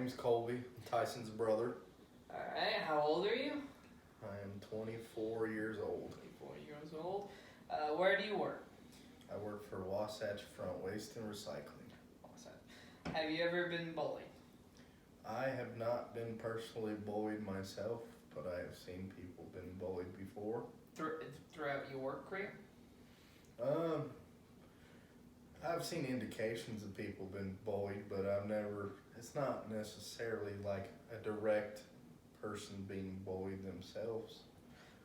name's Colby. I'm Tyson's brother. Alright, how old are you? I am 24 years old. 24 years old. Where do you work? I work for Wasatch Front Waste and Recycling. Awesome. Have you ever been bullied? I have not been personally bullied myself, but I have seen people been bullied before. Throughout your work career? Um, I've seen indications of people been bullied, but it's not necessarily like a direct person being bullied themselves.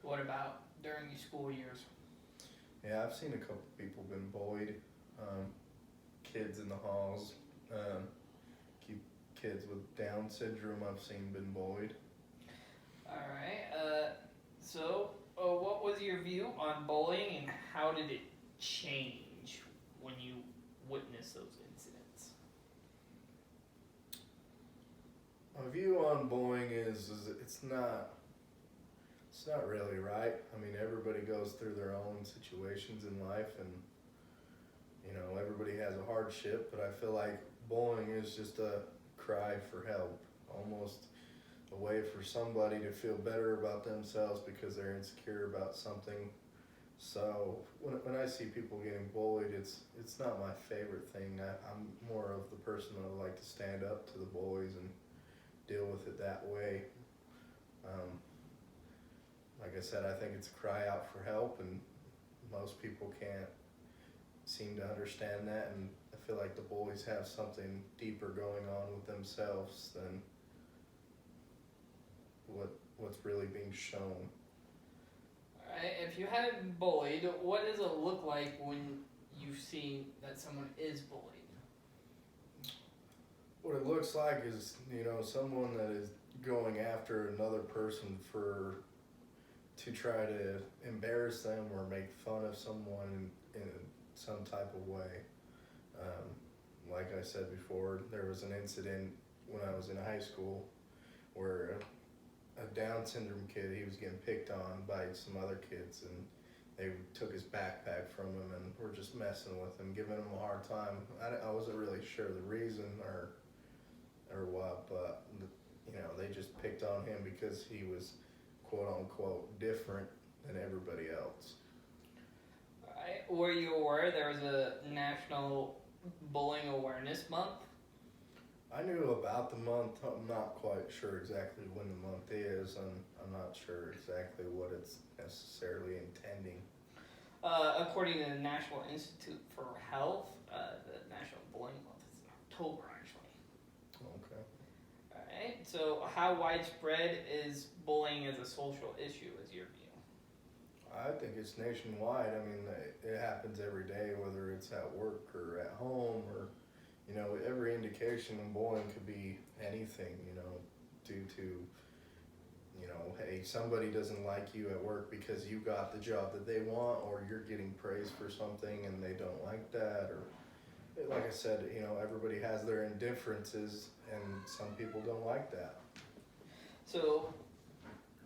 What about during your school years? Yeah, I've seen a couple people been bullied. Kids in the halls, kids with Down syndrome I've seen been bullied. Alright, what was your view on bullying and how did it change when you witnessed those incidents? My view on bullying is it's not really right. I mean, everybody goes through their own situations in life, and everybody has a hardship. But I feel like bullying is just a cry for help, almost a way for somebody to feel better about themselves because they're insecure about something. So when I see people getting bullied, it's not my favorite thing. I'm more of the person that would like to stand up to the bullies and deal with it that way. Like I said, I think it's a cry out for help, and most people can't seem to understand that, and I feel like the bullies have something deeper going on with themselves than what's really being shown. Alright, if you haven't been bullied, what does it look like when you see that someone is bullied? What it looks like is, someone that is going after another person to try to embarrass them or make fun of someone in some type of way. Like I said before, there was an incident when I was in high school where a Down syndrome kid, he was getting picked on by some other kids, and they took his backpack from him and were just messing with him, giving him a hard time. I wasn't really sure the reason or what, but they just picked on him because he was quote unquote different than everybody else. Alright, were you aware there was a National Bullying Awareness Month? I knew about the month. I'm not quite sure exactly when the month is, and I'm not sure exactly what it's necessarily intending. According to the National Institute for Health, the National Bullying Month is in October, actually. Okay. Alright, so how widespread is bullying as a social issue, is your view? I think it's nationwide. I mean, it happens every day, whether it's at work or at home, or every indication of bullying could be anything. Due to hey, somebody doesn't like you at work because you got the job that they want, or you're getting praised for something and they don't like that, or like I said, everybody has their indifferences, and some people don't like that. So,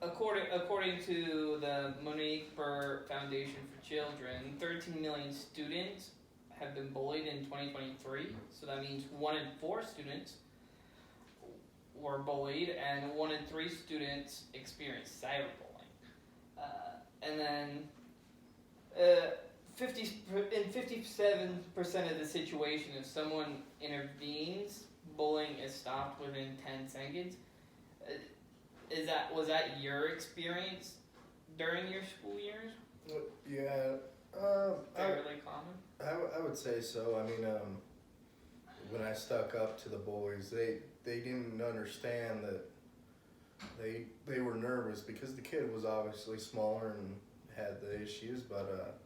according to the Monique Burr Foundation for Children, 13 million students have been bullied in 2023. So that means 1 in 4 students were bullied, and 1 in 3 students experienced cyberbullying. And then, 57% of the situation, if someone intervenes, bullying is stopped within 10 seconds. Was that your experience during your school years? Yeah. Fairly common? I would say so. I mean, when I stuck up to the bullies, they didn't understand that they were nervous because the kid was obviously smaller and had the issues, but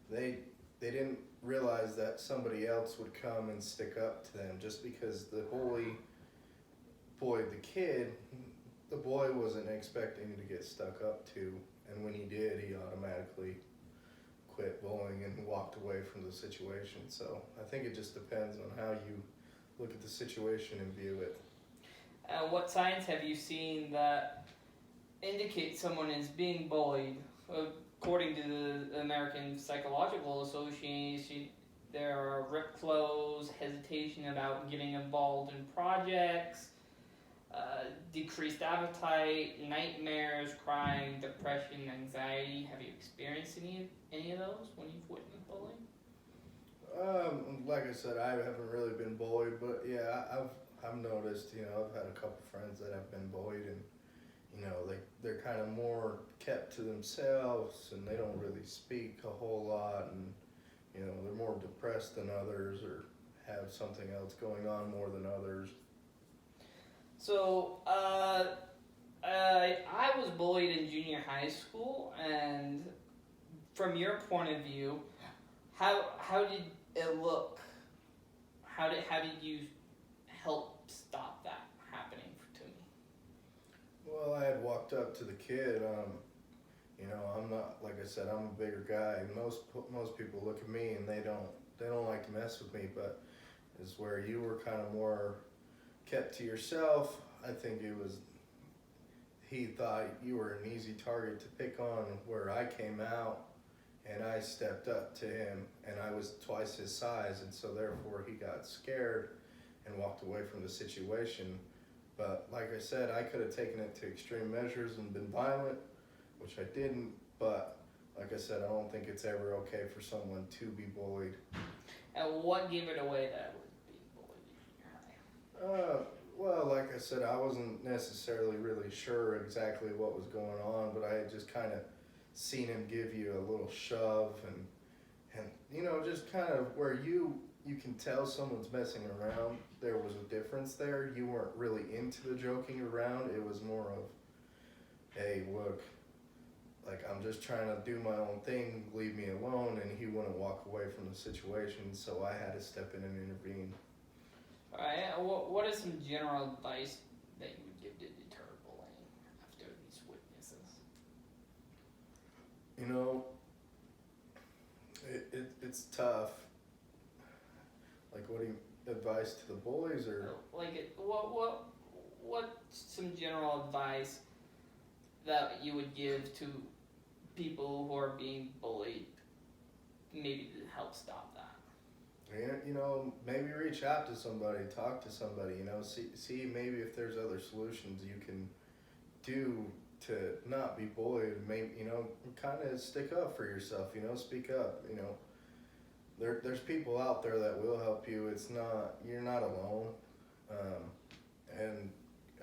they didn't realize that somebody else would come and stick up to them. Just because the bully bullied the kid, the boy wasn't expecting to get stuck up to, and when he did, he automatically quit bullying and walked away from the situation. So I think it just depends on how you look at the situation and view it. What signs have you seen that indicate someone is being bullied? According to the American Psychological Association, there are ripped clothes, hesitation about getting involved in projects, decreased appetite, nightmares, crying, depression, anxiety. Have you experienced any of those when you've witnessed bullying? Like I said, I haven't really been bullied, but yeah, I've noticed. I've had a couple friends that have been bullied, and they're kind of more kept to themselves, and they don't really speak a whole lot, and they're more depressed than others, or have something else going on more than others. So, I was bullied in junior high school, and from your point of view, how did it look? How did you help stop that happening to me? Well, I had walked up to the kid. I'm not, like I said, I'm a bigger guy. And most people look at me and they don't like to mess with me. But it's where you were kind of more kept to yourself. I think he thought you were an easy target to pick on. Where I came out and I stepped up to him, and I was twice his size, and so therefore he got scared and walked away from the situation. But like I said, I could have taken it to extreme measures and been violent, which I didn't. But like I said, I don't think it's ever okay for someone to be bullied. And what gave it away that I was being bullied in junior high? Well, like I said, I wasn't necessarily really sure exactly what was going on, but I had just kind of seen him give you a little shove, and just kind of where you can tell someone's messing around. There was a difference there. You weren't really into the joking around. It was more of, hey, look, like, I'm just trying to do my own thing, leave me alone, and he wouldn't walk away from the situation, so I had to step in and intervene. Alright, what is some general advice that you would give to deter bullying after these witnesses? It's tough. Like, what do you advice to the bullies, or? What some general advice that you would give to people who are being bullied, maybe to help stop that? Maybe reach out to somebody, talk to somebody, see maybe if there's other solutions you can do to not be bullied. Maybe, kind of stick up for yourself, speak up, there's people out there that will help you. You're not alone. And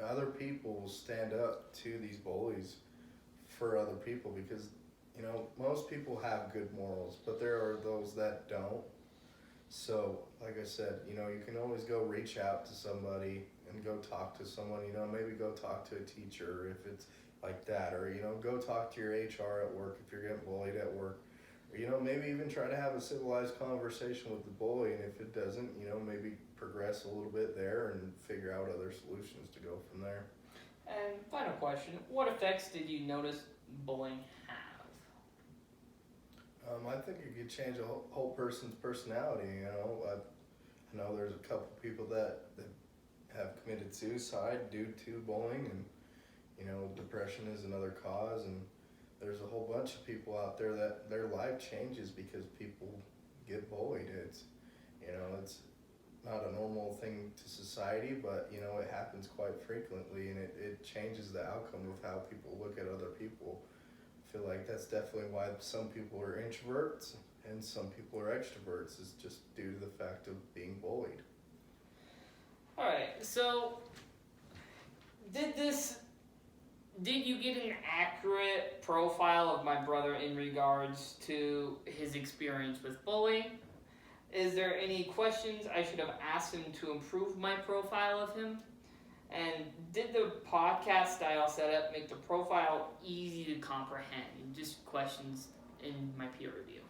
other people will stand up to these bullies for other people, because, most people have good morals, but there are those that don't. So, like I said, you can always go reach out to somebody and go talk to someone, maybe go talk to a teacher if it's like that, or, go talk to your HR at work if you're getting bullied at work, or, maybe even try to have a civilized conversation with the bully, and if it doesn't, maybe progress a little bit there and figure out other solutions to go from there. And final question, what effects did you notice bullying have? I think it could change a whole person's personality. I know there's a couple people that have committed suicide due to bullying, and depression is another cause, and there's a whole bunch of people out there that their life changes because people get bullied. It's not a normal thing to society, but it happens quite frequently, and it changes the outcome of how people look at other people. I feel like that's definitely why some people are introverts and some people are extroverts, is just due to the fact of being bullied. Alright, so did you get an accurate profile of my brother in regards to his experience with bullying? Is there any questions I should have asked him to improve my profile of him? And did the podcast style setup make the profile easy to comprehend? Just questions in my peer review.